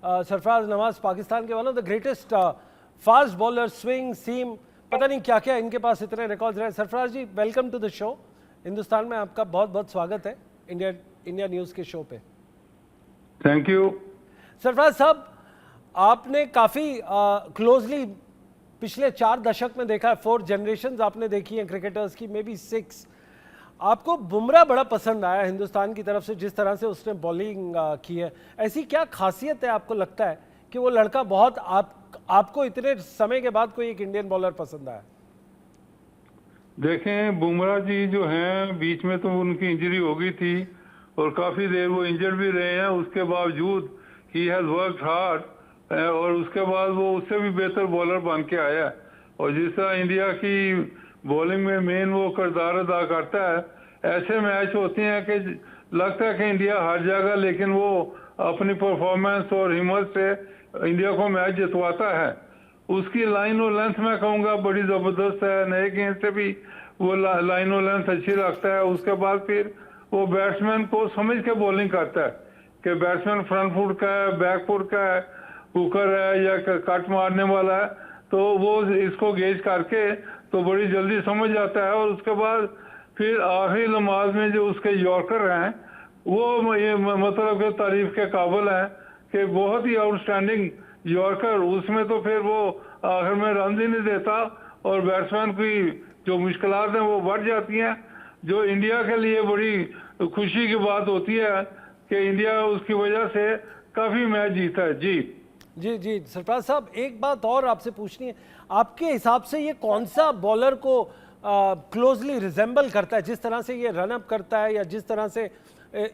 सरफराज नवाज पाकिस्तान के one of the greatest fast bowler, swing, seam, पता नहीं क्या क्या इनके पास इतने रिकॉर्ड्स रहे। Sarfaraz ji, welcome to the show. Hindustan में आपका बहुत बहुत स्वागत है इंडिया इंडिया न्यूज़ के शो पे। Thank you. सरफराज साहब, आपने काफ़ी क्लोजली पिछले 4 दशक में देखा है, 4 जनरेशन्स आपने देखी हैं क्रिकेटर्स की, मे बी 6। आपको बुमराह बड़ा पसंद आया हिंदुस्तान की तरफ से, जिस तरह से उसने बॉलिंग की है। ऐसी क्या खासियत है आपको लगता है कि वो लड़का बहुत आपको इतने समय के बाद कोई एक इंडियन बॉलर पसंद आया? देखें, बुमराह जी जो हैं, बीच में तो उनकी इंजरी हो गई थी और काफ़ी देर वो इंजर्ड भी रहे हैं। उसके बावजूद ही हैज़ वर्कड हार्ड और उसके बाद वो उससे भी बेहतर बॉलर बन के आया। और जिस तरह इंडिया की बॉलिंग में मेन वो किरदार अदा करता है, ऐसे मैच होते हैं कि लगता है कि इंडिया हार जाएगा, लेकिन वो अपनी परफॉर्मेंस और हिम्मत से इंडिया को मैच जितवाता है। उसकी लाइन और लेंथ मैं कहूँगा बड़ी ज़बरदस्त है। नए गेंद से भी वो लाइन और लेंथ अच्छी रखता है। उसके बाद फिर वो बैट्समैन को समझ के बॉलिंग करता है कि बैट्समैन फ्रंट फुट का है, बैक फुट का है, हुकर है या कट मारने वाला है, तो वो इसको गेज करके तो बड़ी जल्दी समझ जाता है। और उसके बाद फिर आखिरी नमाज में जो उसके यॉर्कर हैं, वो ये मतलब के तारीफ के काबिल हैं कि बहुत ही आउटस्टैंडिंग यॉर्कर। उसमें तो फिर वो आखिर में रन ही नहीं देता और बैट्समैन की जो मुश्किलात हैं वो बढ़ जाती हैं, जो इंडिया के लिए बड़ी खुशी की बात होती है कि इंडिया उसकी वजह से काफ़ी मैच जीता है। जी जी जी सरफराज साहब, एक बात और आपसे पूछनी है। आपके हिसाब से ये कौन सा बॉलर को क्लोजली रिजेंबल करता है, जिस तरह से ये रन अप करता है, या जिस तरह से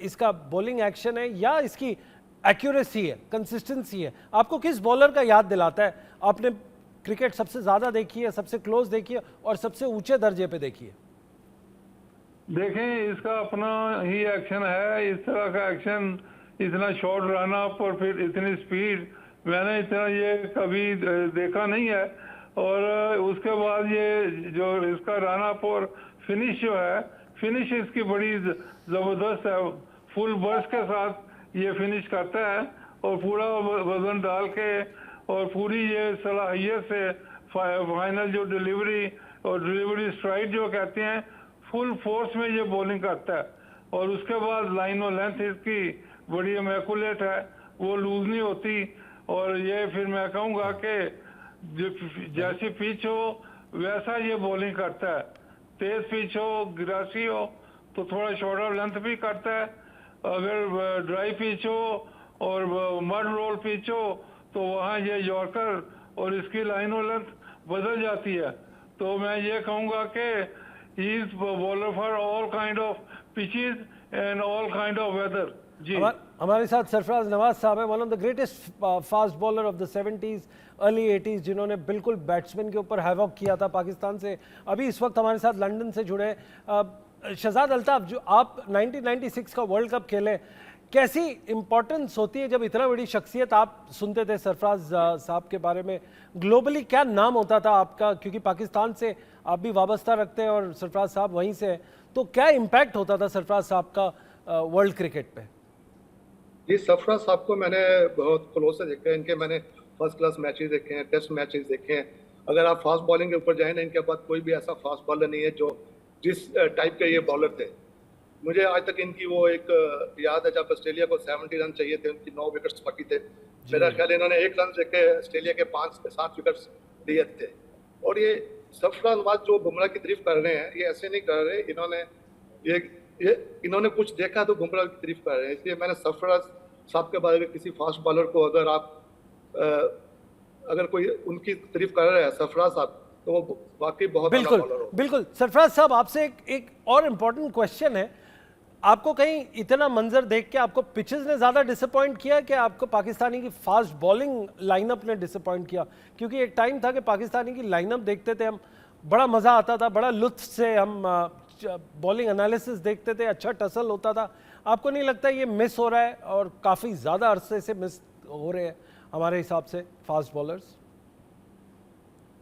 इसका बॉलिंग एक्शन है, या इसकी एक्यूरेसी है, कंसिस्टेंसी है? आपको किस बॉलर का याद दिलाता है? आपने क्रिकेट सबसे ज़्यादा देखी है, सबसे क्लोज देखी है और सबसे ऊंचे दर्जे पे देखी है? देखें, इसका अपना ही एक्शन है। इस तरह का एक्शन, इतना शॉर्ट रन अप और फिर इतनी स्पीड, मैंने इतना ये कभी देखा नहीं है। और उसके बाद ये जो इसका रन अप और फिनिश जो है, फिनिश इसकी बड़ी ज़बरदस्त है। फुल बर्स्ट के साथ ये फिनिश करता है और पूरा वजन डाल के और पूरी ये सलाहियत से फाइनल जो डिलीवरी और डिलीवरी स्ट्राइक जो कहते हैं, फुल फोर्स में ये बॉलिंग करता है। और उसके बाद लाइन और लेंथ इसकी बड़ी इमैकुलेट है, वो लूज नहीं होती। और ये फिर मैं कहूँगा कि जैसी पिच हो वैसा ये बॉलिंग करता है। तेज पिच हो, ग्रासी हो तो थोड़ा शॉर्टर लेंथ भी करता है। अगर ड्राई पिच हो और मड रोल पिच हो तो वहाँ ये यॉर्कर और इसकी लाइन और लेंथ बदल जाती है। तो मैं ये कहूँगा कि he is bowler for all kind of pitches and all kind of weather. जी हमारे साथ सरफराज नवाज साहब है, one of the greatest fast bowler of the 70s early 80s, जिन्होंने बिल्कुल बैट्समैन के ऊपर हैवॉक किया था पाकिस्तान से। अभी इस वक्त हमारे साथ लंदन से जुड़े शहजाद अल्ताफ, जो आप 1996 का वर्ल्ड कप खेले, कैसी इंपॉर्टेंस होती है जब इतना बड़ी शख्सियत, आप सुनते थे सरफराज साहब के बारे में, ग्लोबली क्या नाम होता था आपका, क्योंकि पाकिस्तान से आप भी वाबस्ता रखते हैं और सरफराज साहब वहीं से हैं, तो क्या इम्पैक्ट होता था सरफराज साहब का वर्ल्ड क्रिकेट पे? जी, सरफराज साहब को मैंने बहुत क्लोज से देखा है। इनके मैंने फर्स्ट क्लास मैचेस देखे हैं, टेस्ट मैचेस देखे हैं। अगर आप फास्ट बॉलिंग के ऊपर जाएं ना, इनके पास कोई भी ऐसा फास्ट बॉलर नहीं है जो जिस टाइप के ये बॉलर थे। मुझे आज तक इनकी वो एक याद है, जब ऑस्ट्रेलिया को 70 रन चाहिए थे, उनकी 9 विकेट्स बाकी थे। मेरा ख्याल इन्होंने 1 रन से के ऑस्ट्रेलिया के 5 से 7 विकेट्स लिए थे। और ये सरफराज नवाज जो बुमराह की तारीफ कर रहे हैं, ये ऐसे नहीं कर रहे। इन्होंने कुछ देखा तो बुमराह की तारीफ कर रहे हैं। इसलिए मैंने सरफराज साहब के बारे में किसी फास्ट बॉलर को अगर कोई उनकी तारीफ कर रहा है सरफराज साहब, तो वो वाकई बहुत बिल्कुल बिल्कुल। सरफराज साहब, आपसे एक और इम्पोर्टेंट क्वेश्चन है। आपको कहीं इतना मंजर देख के आपको पिचेस ने ज़्यादा डिसअपॉइंट किया कि आपको पाकिस्तानी की फास्ट बॉलिंग लाइनअप ने डिसअपॉइंट किया? क्योंकि एक टाइम था कि पाकिस्तानी की लाइनअप देखते थे हम, बड़ा मज़ा आता था, बड़ा लुत्फ से हम बॉलिंग एनालिसिस देखते थे, अच्छा टसल होता था। आपको नहीं लगता ये मिस हो रहा है, और काफ़ी ज़्यादा अरसे से मिस हो रहे हैं हमारे हिसाब से फास्ट बॉलर्स?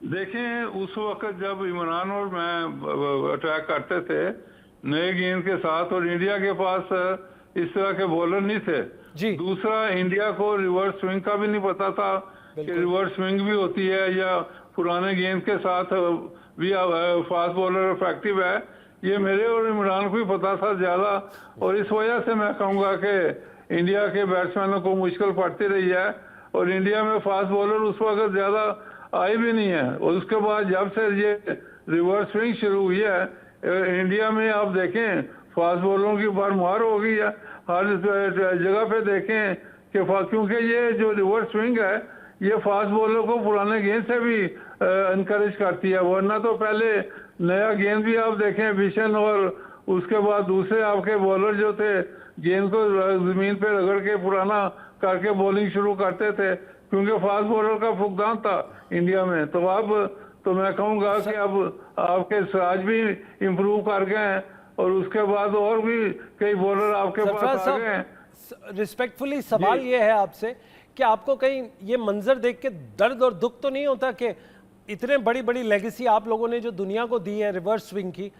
देखें, उस वक्त जब इमरान और मैं अटैक करते थे नए गेंद के साथ, और इंडिया के पास इस तरह के बॉलर नहीं थे। जी। दूसरा, इंडिया को रिवर्स स्विंग का भी नहीं पता था कि रिवर्स स्विंग भी होती है या पुराने गेंद के साथ भी फास्ट बॉलर इफेक्टिव है। ये मेरे और इमरान को ही पता था ज़्यादा, और इस वजह से मैं कहूँगा कि इंडिया के बैट्समैनों को मुश्किल पड़ती रही है। और इंडिया में फास्ट बॉलर उस वक्त ज़्यादा आए भी नहीं है। और उसके बाद जब से ये रिवर्स स्विंग शुरू हुई है इंडिया में, आप देखें फास्ट बॉलरों की भरमार हो गई है। हर जगह पे देखें कि क्योंकि ये जो रिवर्स स्विंग है ये फास्ट बॉलर को पुराने गेंद से भी इनकरेज करती है। वरना तो पहले नया गेंद भी आप देखें बिशन और उसके बाद दूसरे आपके बॉलर जो थे गेंद को जमीन पे रगड़ के पुराना करके बॉलिंग शुरू करते थे, क्योंकि फास्ट बॉलर का फुकदान था इंडिया में। तो अब तो मैं कहूँगा कि अब आपके सिराज भी इम्प्रूव कर गए हैं और उसके बाद और भी कई बॉलर आपके पास आ गए हैं। रिस्पेक्टफुली सवाल ये है आपसे कि आपको कहीं ये मंजर देख के दर्द और दुख तो नहीं होता कि इतने बड़ी बड़ी लेगेसी आप लोगों ने जो दुनिया को दी है रिवर्स स्विंग की,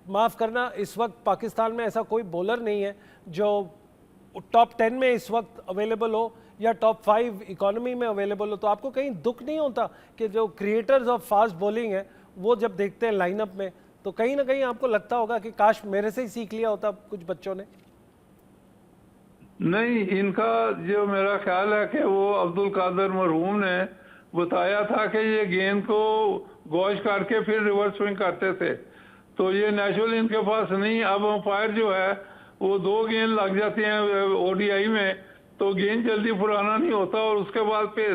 माफ़ करना इस वक्त पाकिस्तान में ऐसा कोई बॉलर नहीं है जो टॉप 10 में इस वक्त अवेलेबल हो या टॉप 5 इकोनॉमी में अवेलेबल हो। तो आपको कहीं दुख नहीं होता कि जो क्रिएटर्स ऑफ फास्ट बॉलिंग है वो जब देखते हैं लाइनअप में तो कहीं ना कहीं आपको लगता होगा कि काश मेरे से ही सीख लिया होता कुछ बच्चों ने? नहीं, इनका जो मेरा ख्याल है कि वो अब्दुल कादर मरहूम ने बताया था कि ये गेंद को गॉश करके फिर रिवर्स स्विंग करते थे, तो ये नेचुरल इनके पास नहीं। अब अंपायर जो है वो 2 गेंद लग जाती हैं ओडीआई में तो गेंद जल्दी पुराना नहीं होता, और उसके बाद फिर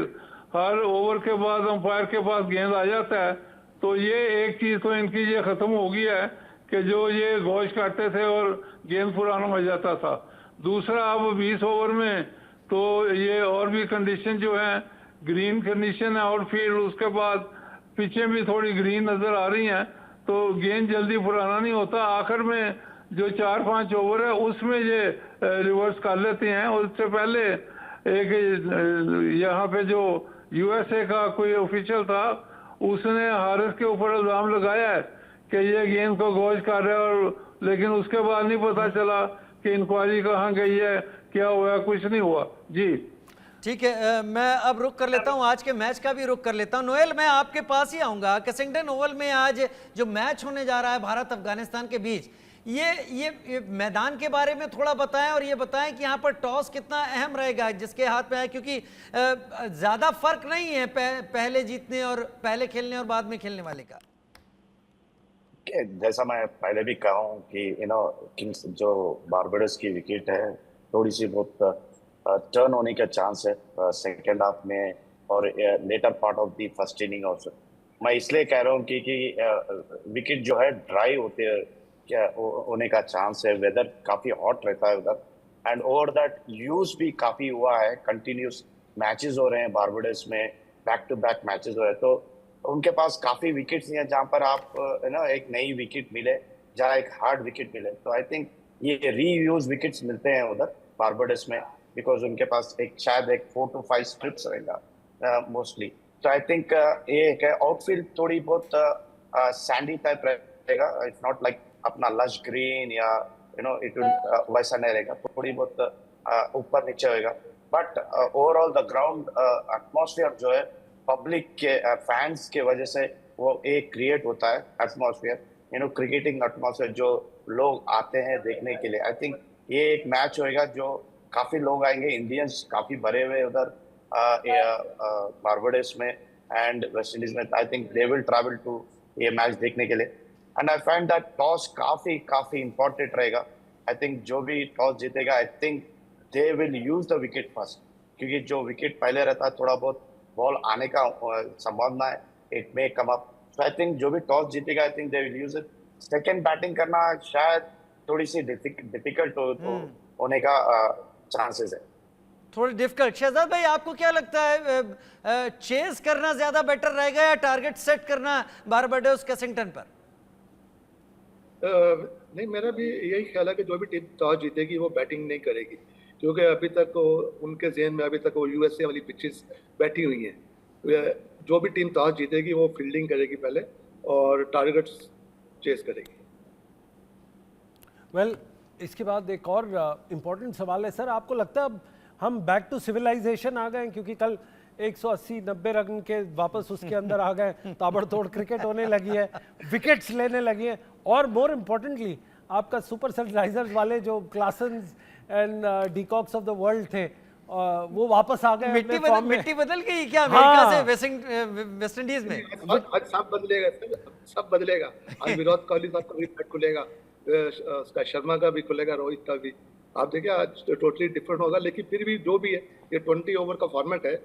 हर ओवर के बाद अंपायर के पास गेंद आ जाता है। तो ये एक चीज़ तो इनकी ये ख़त्म हो गई है कि जो ये गॉश करते थे और गेंद पुराना हो जाता था। दूसरा, अब 20 ओवर में तो ये और भी कंडीशन जो है, ग्रीन कंडीशन है आउटफील्ड, उसके बाद पीछे भी थोड़ी ग्रीन नज़र आ रही हैं, तो गेंद जल्दी पुराना नहीं होता। आखिर में जो 4-5 ओवर है उसमें ये रिवर्स कर लेते हैं। और उससे पहले एक यहाँ पे जो यूएसए का कोई ऑफिशियल था उसने हारिस के ऊपर इल्ज़ाम लगाया है कि ये गेंद को गॉश कर रहा है, और लेकिन उसके बाद नहीं पता चला कि इंक्वायरी कहाँ गई है, क्या हुआ, कुछ नहीं हुआ। जी ठीक है, मैं अब रुक कर लेता हूं, आज के मैच का भी रुक कर लेता हूं। नोएल, मैं आपके पास ही आऊंगा। केसिंगटन ओवल में आज जो मैच होने जा रहा है भारत अफगानिस्तान के बीच, ये मैदान के बारे में थोड़ा बताएं और ये बताएं कि यहाँ पर टॉस कितना अहम रहेगा जिसके हाथ में है, क्योंकि ज़्यादा फर्क नहीं है पहले जीतने और पहले खेलने और बाद में खेलने वाले का। जैसा मैं पहले भी कहा हूँ कि किंग्स जो बारबाडोस की विकेट है थोड़ी सी बहुत टर्न होने का चांस है सेकेंड हाफ में और later part of the first inning also. मैं इसलिए कह रहा हूँ कि विकेट जो है ड्राई होते क्या होने का चांस है। वेदर काफी हॉट रहता है उधर, एंड ओवर दैट यूज भी काफी हुआ है। कंटिन्यूस मैचेस हो रहे हैं बारबाडोस में, बैक टू बैक मैचेस हो रहे हैं, तो उनके पास काफी विकेट्स हैं जहाँ पर आप एक नई विकेट मिले, जहाँ एक हार्ड विकेट मिले। तो आई थिंक ये रीयूज विकेट्स मिलते हैं उधर बारबाडोस में, बिकॉज उनके पास शायद 4 to 5 स्ट्रिप्स रहेगा मोस्टली। तो आई थिंक ये आउटफील्ड थोड़ी बहुत सैंडी टाइप रहेगा, इट्स नॉट लाइक अपना लश ग्रीन या इट वैसा नहीं रहेगा, थोड़ी बहुत ऊपर नीचे होगा। But overall the ground atmosphere जो है पब्लिक के फैंस के वजह से वो एक क्रिएट होता है एटमॉस्फेयर, क्रिकेटिंग एटमॉस्फेयर जो लोग आते हैं देखने के लिए। आई थिंक ये एक मैच होएगा जो काफी लोग आएंगे, इंडियंस काफी भरे हुए उधर बारबाडोस में एंड वेस्ट इंडीज में। I think they will travel to ये मैच देखने के लिए, and I find that toss काफी इंपॉर्टेंट रहेगा। आई थिंक जो भी टॉस जीतेगा, I think they will use the wicket first, क्योंकि जो विकेट पहले रहता है थोड़ा बहुत बॉल आने का संभावना है, it may come up. So I think जो भी टॉस जीतेगा, I think they will use it. Second batting करना शायद थोड़ी सी डिफिकल्ट होने का चांसेस है, थोड़ी डिफिकल्ट। शहजाद भाई, आपको क्या लगता है, चेस करना ज्यादा बेटर रहेगा या टारगेट सेट करना बारबाडोस केसिंगटन पर? नहीं, मेरा भी यही ख्याल है कि जो भी टीम टॉस जीतेगी वो बैटिंग नहीं करेगी, क्योंकि अभी तक उनके ज़हन में अभी तक वो यूएसए वाली पिचेस बैठी हुई हैं। जो भी टीम टॉस जीतेगी वो फील्डिंग करेगी पहले और टारगेट चेस करेगी। वेल, इसके बाद एक और इम्पोर्टेंट सवाल है सर, आपको लगता है अब हम बैक टू सिविलाइजेशन आ गए हैं? क्योंकि कल 180-90 रन के वापस उसके अंदर आ गए, ताबड़तोड़ क्रिकेट होने लगी है, विकेट्स लेने लगी हैं, और मोर इम्पोर्टेंटली आपका सुपर सनराइजर्स वाले जो क्लासेंस एंड डीकॉक्स ऑफ द वर्ल्ड थे वो वापस आ गए अपने फॉर्म में। मिट्टी बदल गई क्या अमेरिका हाँ। से वेस्ट इंडीज में? आज सब बदलेगा सर, सब बदलेगा। आज विराट कोहली साहब का भी बैट खुलेगा, शर्मा का भी खुलेगा, रोहित का भी। आप देखिए आज टोटली डिफरेंट होगा, लेकिन फिर भी जो भी है ये 20 ओवर का फॉर्मेट है,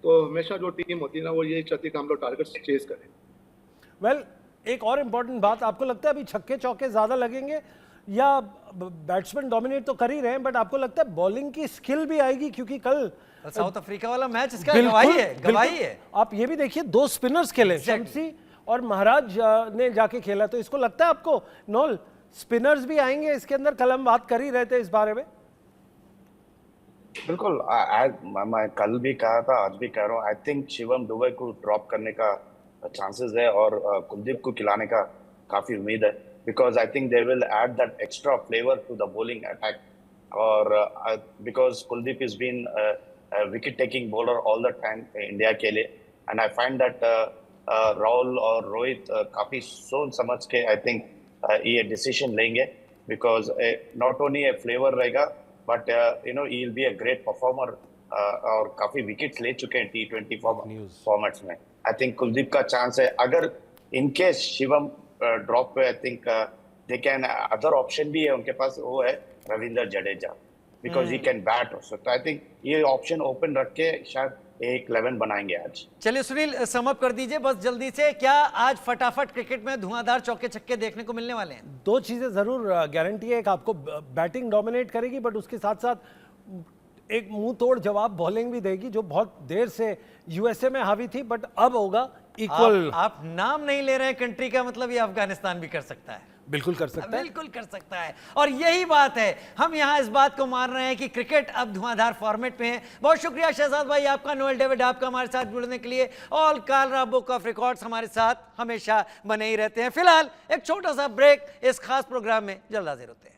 तो हमेशा जो टीम होती है ना वो यही चाहती है कि हम लोग टारगेट चेज करें। वेल, एक और इम्पोर्टेंट बात, आपको लगता है अभी छक्के चौके ज्यादा लगेंगे या बैट्समैन डोमिनेट तो कर ही रहे हैं, बट आपको लगता है बॉलिंग की स्किल भी आएगी? क्योंकि कल साउथ अफ्रीका वाला मैच इसका गवाही है। आप ये भी देखिए, 2 स्पिनर्स खेले, शम्सी और महाराज ने जाके खेला, तो इसको लगता है आपको नॉल स्पिनर्स भी आएंगे इसके अंदर? कल हम बात कर ही रहे थे इस बारे में। बिल्कुल, मैं कल भी कहा था, आज भी कह रहा हूँ, आई थिंक शिवम दुबे को ड्रॉप करने का चांसेस है और कुलदीप को खिलाने का काफी उम्मीद है, because I think they will add that extra flavour to the bowling attack, और because Kuldeep is been wicket taking bowler all the time India के लिए, and I find that Rahul और रोहित काफी सोच समझ के आई थिंक ये डिसीजन लेंगे, because not only a flavour रहेगा but you know he will be a great performer, और काफी विकेट्स ले चुके हैं T20 फॉर्मेट्स में। आई थिंक कुलदीप का चांस है, अगर इन केस शिवम ड्रॉप पे, आई think they can, other option भी है उनके पास, वो है Ravindra Jadeja, because he can bat also. तो आई थिंक ये ऑप्शन ओपन रख के शायद एक 11 बनाएंगे आज। चलिए सुनील, समअप कर दीजिए बस जल्दी से, क्या आज फटाफट क्रिकेट में धुआंधार चौके छक्के देखने को मिलने वाले हैं? 2 चीजें जरूर गारंटी है, एक आपको बैटिंग डोमिनेट करेगी, बट उसके साथ साथ एक मुंह तोड़ जवाब बॉलिंग भी देगी, जो बहुत देर से यूएसए में हावी थी, बट अब होगा इक्वल। आप नाम नहीं ले रहे हैं कंट्री का, मतलब ये अफगानिस्तान भी कर सकता है। बिल्कुल कर सकता है, बिल्कुल कर सकता है, और यही बात है, हम यहाँ इस बात को मान रहे हैं कि क्रिकेट अब धुआंधार फॉर्मेट में है। बहुत शुक्रिया शहजाद भाई आपका, नोएल डेविड आपका हमारे साथ जुड़ने के लिए। All Kalra book of records हमारे साथ हमेशा बने ही रहते हैं। फिलहाल एक छोटा सा ब्रेक इस खास प्रोग्राम में, जल्द हाजिर होते हैं।